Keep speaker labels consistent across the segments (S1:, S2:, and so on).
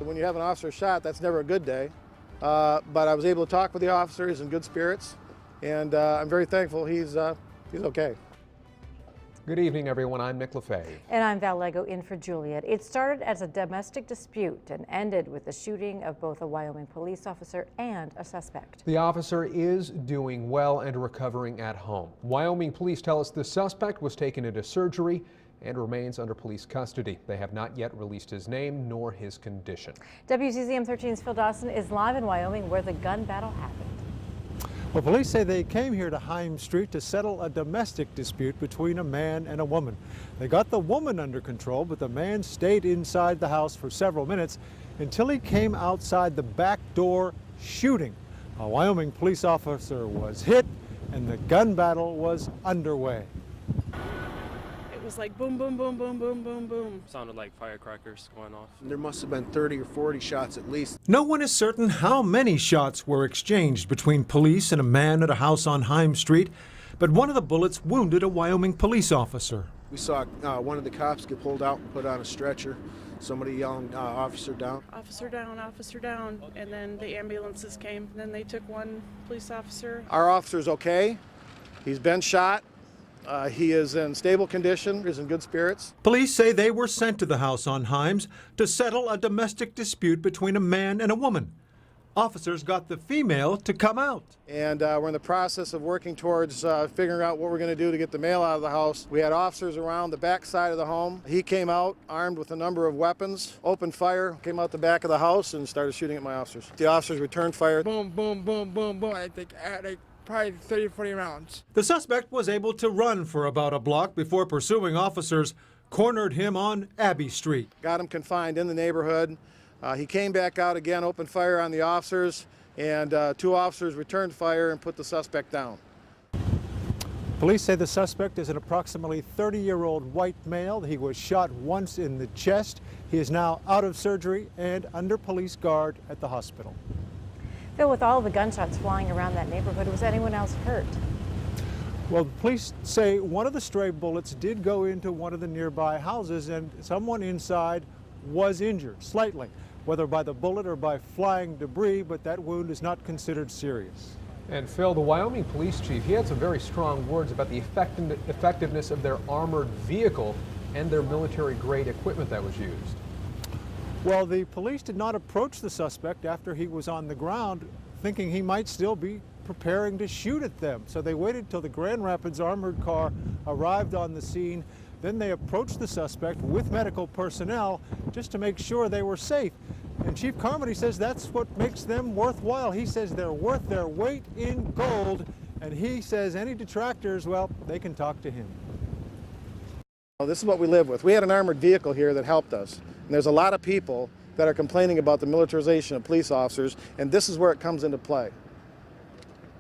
S1: When you have an officer shot, that's never a good day. But I was able to talk with the officer. He's in good spirits, and I'm very thankful he's okay.
S2: Good evening, everyone. I'm Nick Lefebvre.
S3: And I'm Val Lego in for Juliet. It started as a domestic dispute and ended with the shooting of both a Wyoming police officer and a suspect.
S2: The officer is doing well and recovering at home. Wyoming police tell us the suspect was taken into surgery and remains under police custody. They have not yet released his name nor his condition.
S3: WCZM 13's Phil Dawson is live in Wyoming where the gun battle happened.
S4: Well, police say they came here to Heim Street to settle a domestic dispute between a man and a woman. They got the woman under control, but the man stayed inside the house for several minutes until he came outside the back door shooting. A Wyoming police officer was hit and the gun battle was underway.
S5: It was like boom, boom, boom, boom, boom, boom, boom.
S6: Sounded like firecrackers going off.
S7: There must have been 30 or 40 shots at least.
S4: No one is certain how many shots were exchanged between police and a man at a house on Heim Street, but one of the bullets wounded a Wyoming police officer.
S7: We saw one of the cops get pulled out and put on a stretcher. Somebody yelling, officer down.
S5: Officer down, and then the ambulances came. Then they took one police officer.
S1: Our officer's okay. He's been shot. He is in stable condition, is in good spirits.
S4: Police say they were sent to the house on Himes to settle a domestic dispute between a man and a woman. Officers got the female to come out.
S1: And we're in the process of working towards figuring out what we're going to do to get the male out of the house. We had officers around the back side of the home. He came out armed with a number of weapons, opened fire, came out the back of the house and started shooting at my officers. The officers returned fire.
S8: Boom, boom, boom, boom, boom. I think probably 30, 40 rounds.
S4: The suspect was able to run for about a block before pursuing officers cornered him on Abbey Street.
S1: Got him confined in the neighborhood. He came back out again, opened fire on the officers, and 2 officers returned fire and put the suspect down.
S4: Police say the suspect is an approximately 30-year-old white male. He was shot once in the chest. He is now out of surgery and under police guard at the hospital.
S3: Phil, with all the gunshots flying around that neighborhood, was anyone else hurt?
S4: Well, the police say one of the stray bullets did go into one of the nearby houses and someone inside was injured slightly, whether by the bullet or by flying debris, but that wound is not considered serious.
S2: And Phil, the Wyoming police chief, he had some very strong words about the effectiveness of their armored vehicle and their military-grade equipment that was used.
S4: Well, the police did not approach the suspect after he was on the ground, thinking he might still be preparing to shoot at them. So they waited till the Grand Rapids armored car arrived on the scene. Then they approached the suspect with medical personnel just to make sure they were safe. And Chief Carmody says that's what makes them worthwhile. He says they're worth their weight in gold. And he says any detractors, well, they can talk to him.
S1: Well, this is what we live with. We had an armored vehicle here that helped us. And there's a lot of people that are complaining about the militarization of police officers, and this is where it comes into play.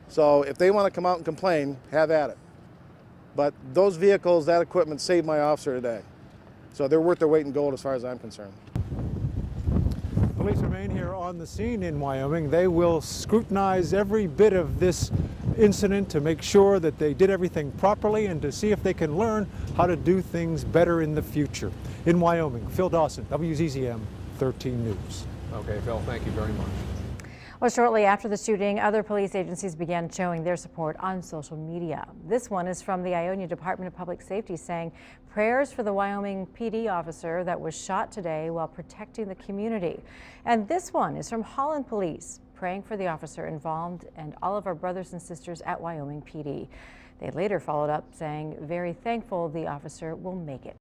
S1: So if they want to come out and complain, have at it. But those vehicles, that equipment saved my officer today. So they're worth their weight in gold as far as I'm concerned.
S4: Police remain here on the scene in Wyoming. They will scrutinize every bit of this incident to make sure that they did everything properly and to see if they can learn how to do things better in the future. In Wyoming, Phil Dawson, WZZM 13 News.
S2: Okay, Phil, thank you very much.
S3: Well, shortly after the shooting, other police agencies began showing their support on social media. This one is from the Ionia Department of Public Safety saying prayers for the Wyoming PD officer that was shot today while protecting the community. And this one is from Holland Police, praying for the officer involved and all of our brothers and sisters at Wyoming PD. They later followed up saying very thankful the officer will make it.